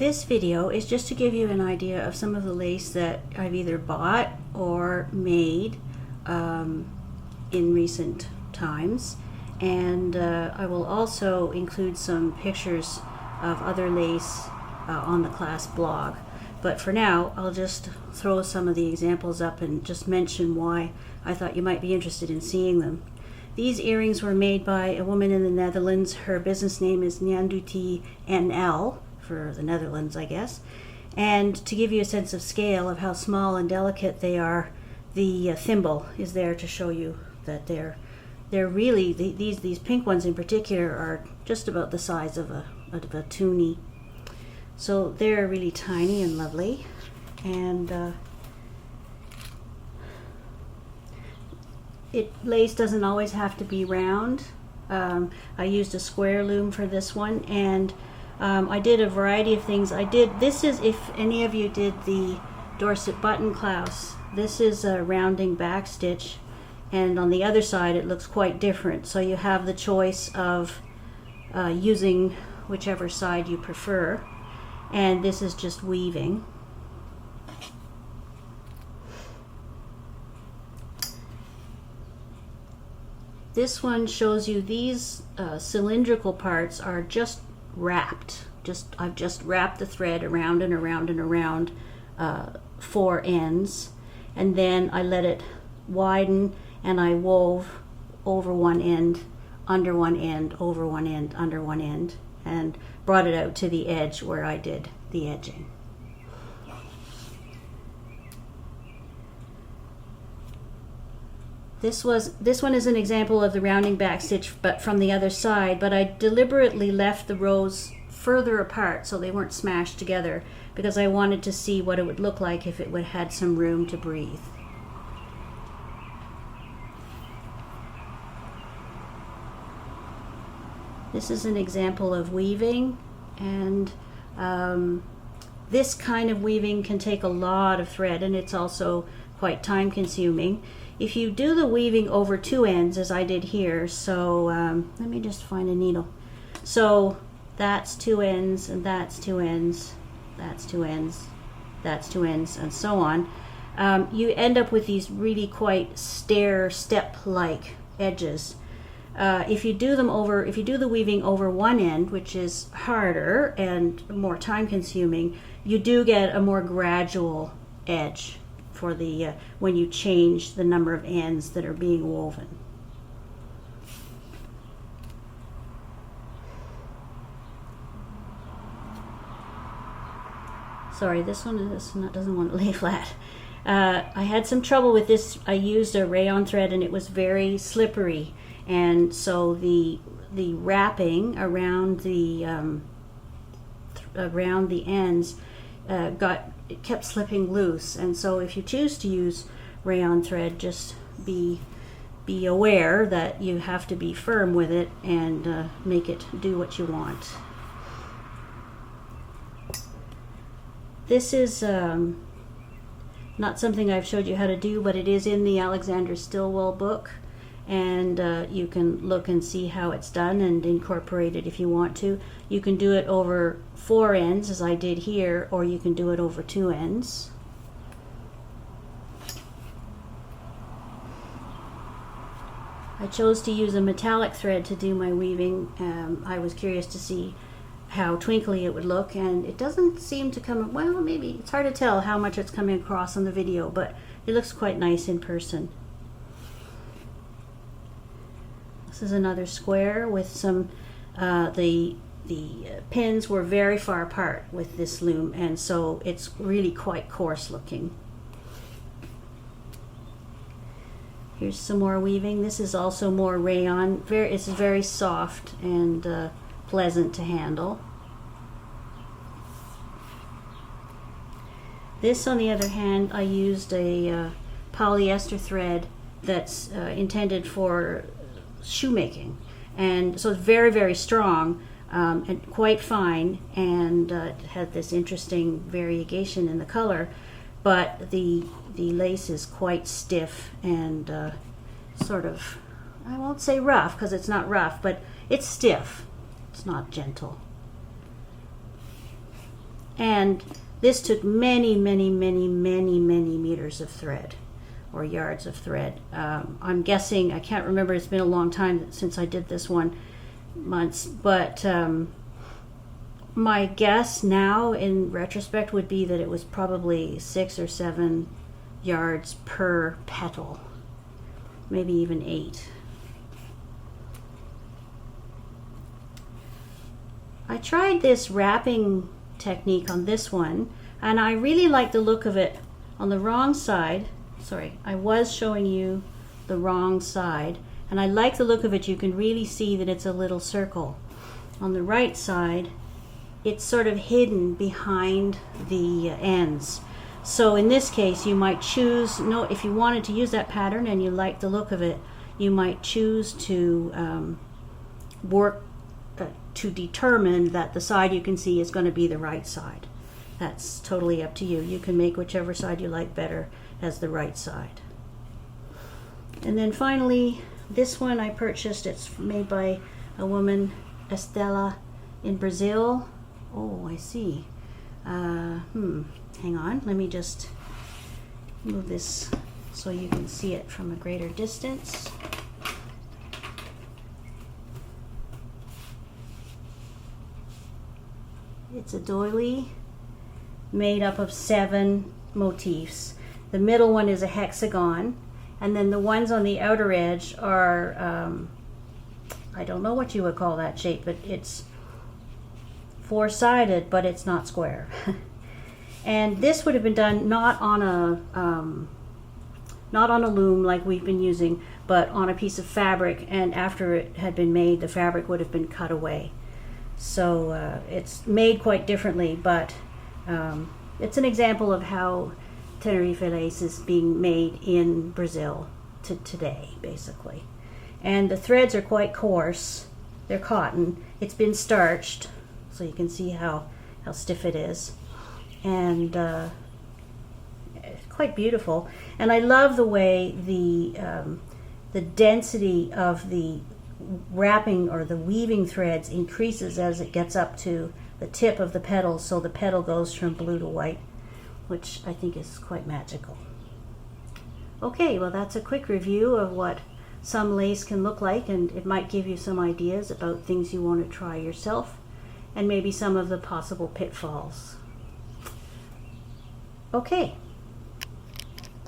This video is just to give you an idea of some of the lace that I've either bought or made in recent times, and I will also include some pictures of other lace on the class blog. But for now, I'll just throw some of the examples up and just mention why I thought you might be interested in seeing them. These earrings were made by a woman in the Netherlands. Her business name is Nyanduti NL, for the Netherlands, I guess. And to give you a sense of scale of how small and delicate they are, the thimble is there to show you that they're really, these pink ones in particular are just about the size of a toonie. So they're really tiny and lovely. And lace doesn't always have to be round. I used a square loom for this one, and I did a variety of things. This is, if any of you did the Dorset button clouse, this is a rounding back stitch, and on the other side it looks quite different. So you have the choice of using whichever side you prefer, and this is just weaving. This one shows you these cylindrical parts are just wrapped. I've just wrapped the thread around and around and around 4 ends, and then I let it widen and I wove over one end, under one end, over one end, under one end, and brought it out to the edge where I did the edging. This one is an example of the rounding back stitch, but from the other side, but I deliberately left the rows further apart so they weren't smashed together, because I wanted to see what it would look like if it would had some room to breathe. This is an example of weaving, and this kind of weaving can take a lot of thread, and it's also quite time consuming. If you do the weaving over 2 ends, as I did here, so let me just find a needle. So that's 2 ends, and that's 2 ends, that's 2 ends, that's 2 ends, and so on. You end up with these really quite step-like edges. If you do the weaving over 1 end, which is harder and more time-consuming, you do get a more gradual edge for the when you change the number of ends that are being woven. Sorry, this one doesn't want to lay flat. I had some trouble with this. I used a rayon thread and it was very slippery, and so the wrapping around the ends it kept slipping loose. And so if you choose to use rayon thread, just be aware that you have to be firm with it and make it do what you want. This is not something I've showed you how to do, but it is in the Alexander Stillwell book, and you can look and see how it's done and incorporate it if you want to. You can do it over 4 ends, as I did here, or you can do it over 2 ends. I chose to use a metallic thread to do my weaving. I was curious to see how twinkly it would look, and it doesn't seem to come, well, maybe it's hard to tell how much it's coming across on the video, but it looks quite nice in person. This is another square with some, the pins were very far apart with this loom, and so it's really quite coarse looking. Here's some more weaving. This is also more rayon. It's very soft and pleasant to handle. This, on the other hand, I used a polyester thread that's intended for shoemaking, and so it's very, very strong and quite fine, and it had this interesting variegation in the color, but the lace is quite stiff and sort of, I won't say rough because it's not rough, but it's stiff. It's not gentle. And this took many, many, many, many, many meters of thread, or yards of thread. I'm guessing, I can't remember, it's been a long time since I did this one, months, but my guess now in retrospect would be that it was probably 6 or 7 yards per petal, maybe even 8. I tried this wrapping technique on this one, and I really like the look of it on the wrong side. Sorry, I was showing you the wrong side, and I like the look of it. You can really see that it's a little circle. On the right side, it's sort of hidden behind the ends. So in this case, you might choose, if you wanted to use that pattern and you like the look of it, you might choose to work to determine that the side you can see is going to be the right side. That's totally up to you. You can make whichever side you like better as the right side. And then finally, this one I purchased. It's made by a woman, Estela, in Brazil. Oh, I see. Hang on, let me just move this so you can see it from a greater distance. It's a doily made up of 7 motifs. The middle one is a hexagon, and then the ones on the outer edge are, I don't know what you would call that shape, but it's 4-sided, but it's not square. And this would have been done not on a loom like we've been using, but on a piece of fabric, and after it had been made, the fabric would have been cut away. So it's made quite differently, but it's an example of how Teneriffe lace is being made in Brazil today, basically. And the threads are quite coarse. They're cotton. It's been starched, so you can see how stiff it is. And quite beautiful. And I love the way the density of the wrapping or the weaving threads increases as it gets up to the tip of the petal, so the petal goes from blue to white, which I think is quite magical. Okay, well, that's a quick review of what some lace can look like, and it might give you some ideas about things you want to try yourself, and maybe some of the possible pitfalls. Okay,